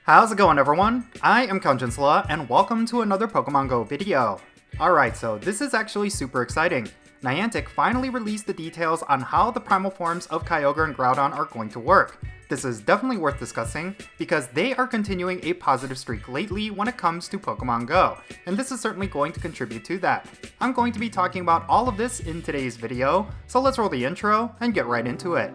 How's it going, everyone? I am Jinsula, and welcome to another Pokemon GO video. Alright, so this is actually super exciting. Niantic finally released the details on how the primal forms of Kyogre and Groudon are going to work. This is definitely worth discussing, because they are continuing a positive streak lately when it comes to Pokemon GO, and this is certainly going to contribute to that. I'm going to be talking about all of this in today's video, so let's roll the intro and get right into it.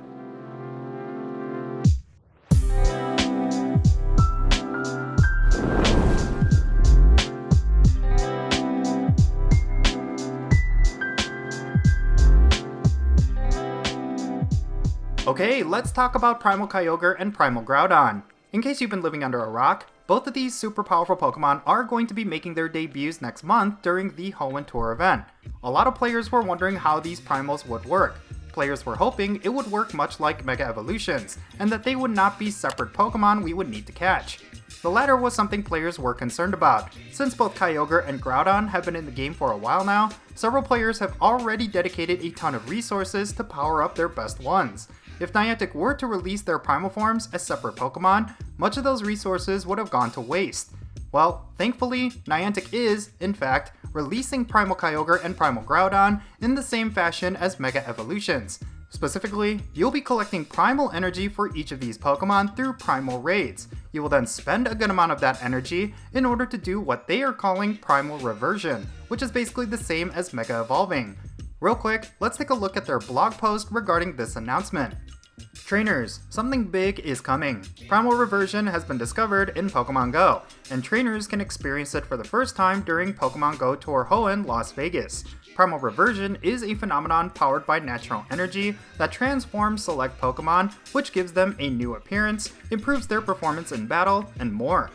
Okay, let's talk about Primal Kyogre and Primal Groudon. In case you've been living under a rock, both of these super powerful Pokemon are going to be making their debuts next month during the Hoenn Tour event. A lot of players were wondering how these Primals would work. Players were hoping it would work much like Mega Evolutions, and that they would not be separate Pokemon we would need to catch. The latter was something players were concerned about. Since both Kyogre and Groudon have been in the game for a while now, several players have already dedicated a ton of resources to power up their best ones. If Niantic were to release their primal forms as separate Pokemon, much of those resources would have gone to waste. Well, thankfully, Niantic is, in fact, releasing Primal Kyogre and Primal Groudon in the same fashion as Mega Evolutions. Specifically, you'll be collecting primal energy for each of these Pokemon through primal raids. You will then spend a good amount of that energy in order to do what they are calling Primal Reversion, which is basically the same as Mega Evolving. Real quick, let's take a look at their blog post regarding this announcement. Trainers, something big is coming. Primal Reversion has been discovered in Pokemon GO, and trainers can experience it for the first time during Pokemon GO Tour Hoenn, Las Vegas. Primal Reversion is a phenomenon powered by natural energy that transforms select Pokemon, which gives them a new appearance, improves their performance in battle, and more.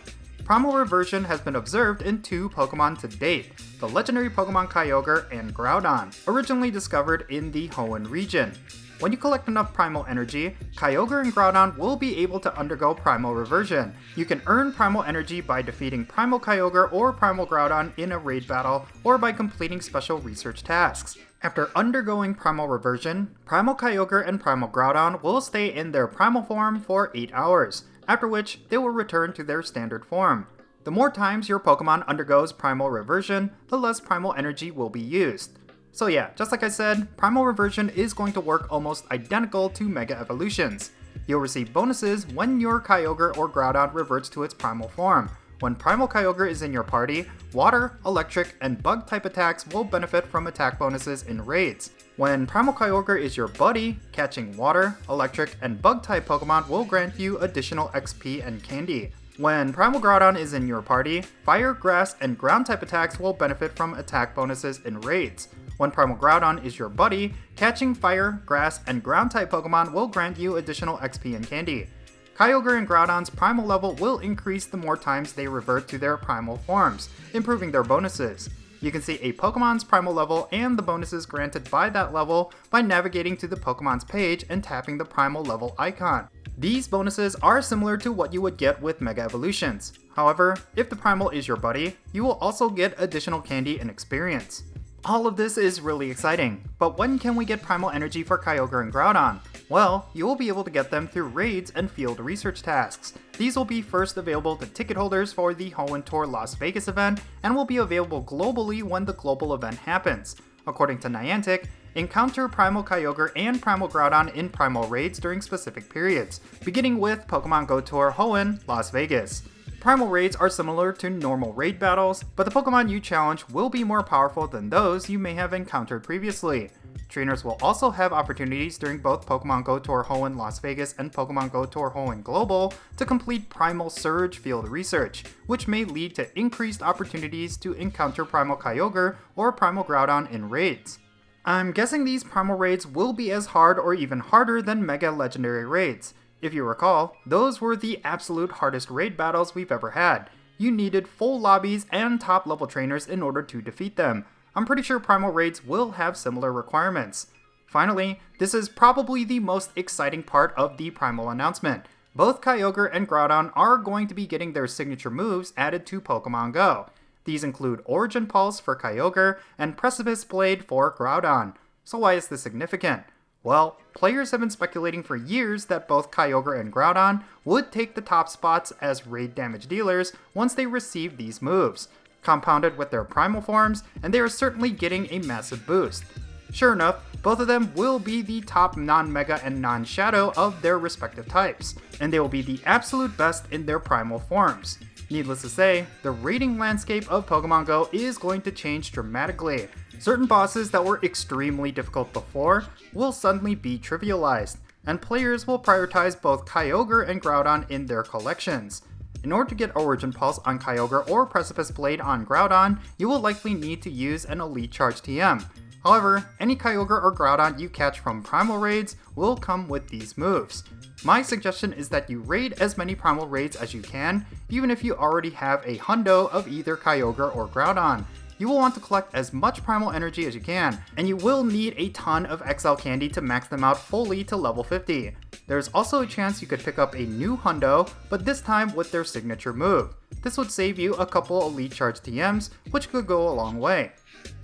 Primal Reversion has been observed in two Pokemon to date, the legendary Pokemon Kyogre and Groudon, originally discovered in the Hoenn region. When you collect enough primal energy, Kyogre and Groudon will be able to undergo Primal Reversion. You can earn primal energy by defeating Primal Kyogre or Primal Groudon in a raid battle, or by completing special research tasks. After undergoing Primal Reversion, Primal Kyogre and Primal Groudon will stay in their primal form for 8 hours, after which they will return to their standard form. The more times your Pokemon undergoes Primal Reversion, the less primal energy will be used. So yeah, just like I said, Primal Reversion is going to work almost identical to Mega Evolutions. You'll receive bonuses when your Kyogre or Groudon reverts to its primal form. When Primal Kyogre is in your party, water, electric, and bug type attacks will benefit from attack bonuses in raids. When Primal Kyogre is your buddy, catching water, electric, and bug type Pokemon will grant you additional XP and candy. When Primal Groudon is in your party, fire, grass, and ground type attacks will benefit from attack bonuses in raids. When Primal Groudon is your buddy, catching fire, grass, and ground type Pokemon will grant you additional XP and candy. Kyogre and Groudon's primal level will increase the more times they revert to their primal forms, improving their bonuses. You can see a Pokemon's primal level and the bonuses granted by that level by navigating to the Pokemon's page and tapping the primal level icon. These bonuses are similar to what you would get with Mega Evolutions. However, if the primal is your buddy, you will also get additional candy and experience. All of this is really exciting, but when can we get primal energy for Kyogre and Groudon? Well, you will be able to get them through raids and field research tasks. These will be first available to ticket holders for the Hoenn Tour Las Vegas event, and will be available globally when the global event happens. According to Niantic, encounter Primal Kyogre and Primal Groudon in primal raids during specific periods, beginning with Pokemon GO Tour Hoenn, Las Vegas. Primal raids are similar to normal raid battles, but the Pokemon you challenge will be more powerful than those you may have encountered previously. Trainers will also have opportunities during both Pokemon GO Tour Hoenn Las Vegas and Pokemon GO Tour Hoenn Global to complete Primal Surge field research, which may lead to increased opportunities to encounter Primal Kyogre or Primal Groudon in raids. I'm guessing these primal raids will be as hard or even harder than Mega Legendary raids. If you recall, those were the absolute hardest raid battles we've ever had. You needed full lobbies and top level trainers in order to defeat them. I'm pretty sure primal raids will have similar requirements. Finally, this is probably the most exciting part of the primal announcement. Both Kyogre and Groudon are going to be getting their signature moves added to Pokemon GO. These include Origin Pulse for Kyogre and Precipice Blade for Groudon. So why is this significant? Well, players have been speculating for years that both Kyogre and Groudon would take the top spots as raid damage dealers once they receive these moves, compounded with their primal forms, and they are certainly getting a massive boost. Sure enough, both of them will be the top non-mega and non-shadow of their respective types, and they will be the absolute best in their primal forms. Needless to say, the raiding landscape of Pokémon GO is going to change dramatically. Certain bosses that were extremely difficult before will suddenly be trivialized, and players will prioritize both Kyogre and Groudon in their collections. In order to get Origin Pulse on Kyogre or Precipice Blade on Groudon, you will likely need to use an Elite Charge TM. However, any Kyogre or Groudon you catch from Primal raids will come with these moves. My suggestion is that you raid as many Primal raids as you can, even if you already have a hundo of either Kyogre or Groudon. You will want to collect as much Primal energy as you can, and you will need a ton of XL candy to max them out fully to level 50. There's also a chance you could pick up a new hundo, but this time with their signature move. This would save you a couple Elite Charge TMs, which could go a long way.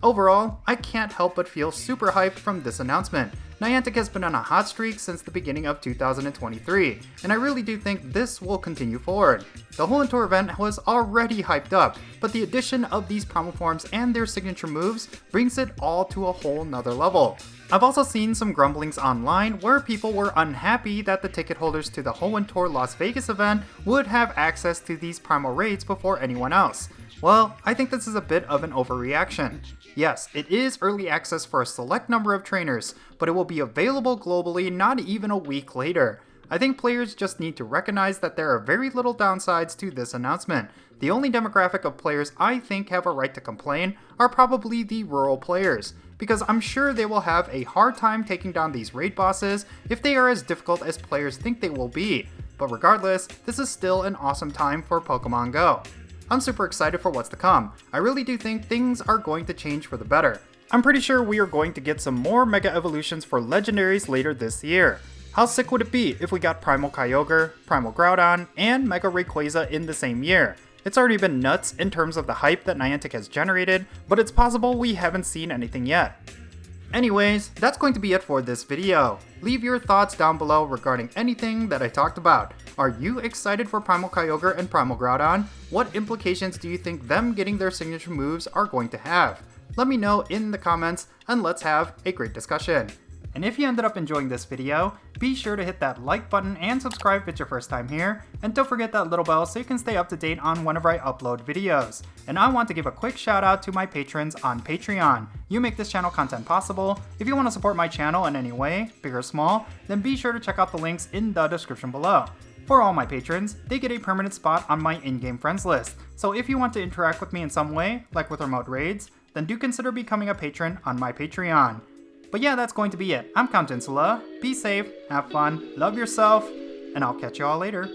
Overall, I can't help but feel super hyped from this announcement. Niantic has been on a hot streak since the beginning of 2023, and I really do think this will continue forward. The Holland Tour event was already hyped up, but the addition of these primal forms and their signature moves brings it all to a whole nother level. I've also seen some grumblings online where people were unhappy that the ticket holders to the Holland Tour Las Vegas event would have access to these primal raids before anyone else. Well, I think this is a bit of an overreaction. Yes, it is early access for a select number of trainers, but it will be available globally not even a week later. I think players just need to recognize that there are very little downsides to this announcement. The only demographic of players I think have a right to complain are probably the rural players, because I'm sure they will have a hard time taking down these raid bosses if they are as difficult as players think they will be. But regardless, this is still an awesome time for Pokémon GO. I'm super excited for what's to come. I really do think things are going to change for the better. I'm pretty sure we are going to get some more Mega Evolutions for Legendaries later this year. How sick would it be if we got Primal Kyogre, Primal Groudon, and Mega Rayquaza in the same year? It's already been nuts in terms of the hype that Niantic has generated, but it's possible we haven't seen anything yet. Anyways, that's going to be it for this video. Leave your thoughts down below regarding anything that I talked about. Are you excited for Primal Kyogre and Primal Groudon? What implications do you think them getting their signature moves are going to have? Let me know in the comments and let's have a great discussion. And if you ended up enjoying this video, be sure to hit that like button and subscribe if it's your first time here, and don't forget that little bell so you can stay up to date on whenever I upload videos. And I want to give a quick shout out to my patrons on Patreon. You make this channel content possible. If you want to support my channel in any way, big or small, then be sure to check out the links in the description below. For all my patrons, they get a permanent spot on my in-game friends list, so if you want to interact with me in some way, like with remote raids, then do consider becoming a patron on my Patreon. But yeah, that's going to be it. I'm Jinsula. Be safe, have fun, love yourself, and I'll catch you all later.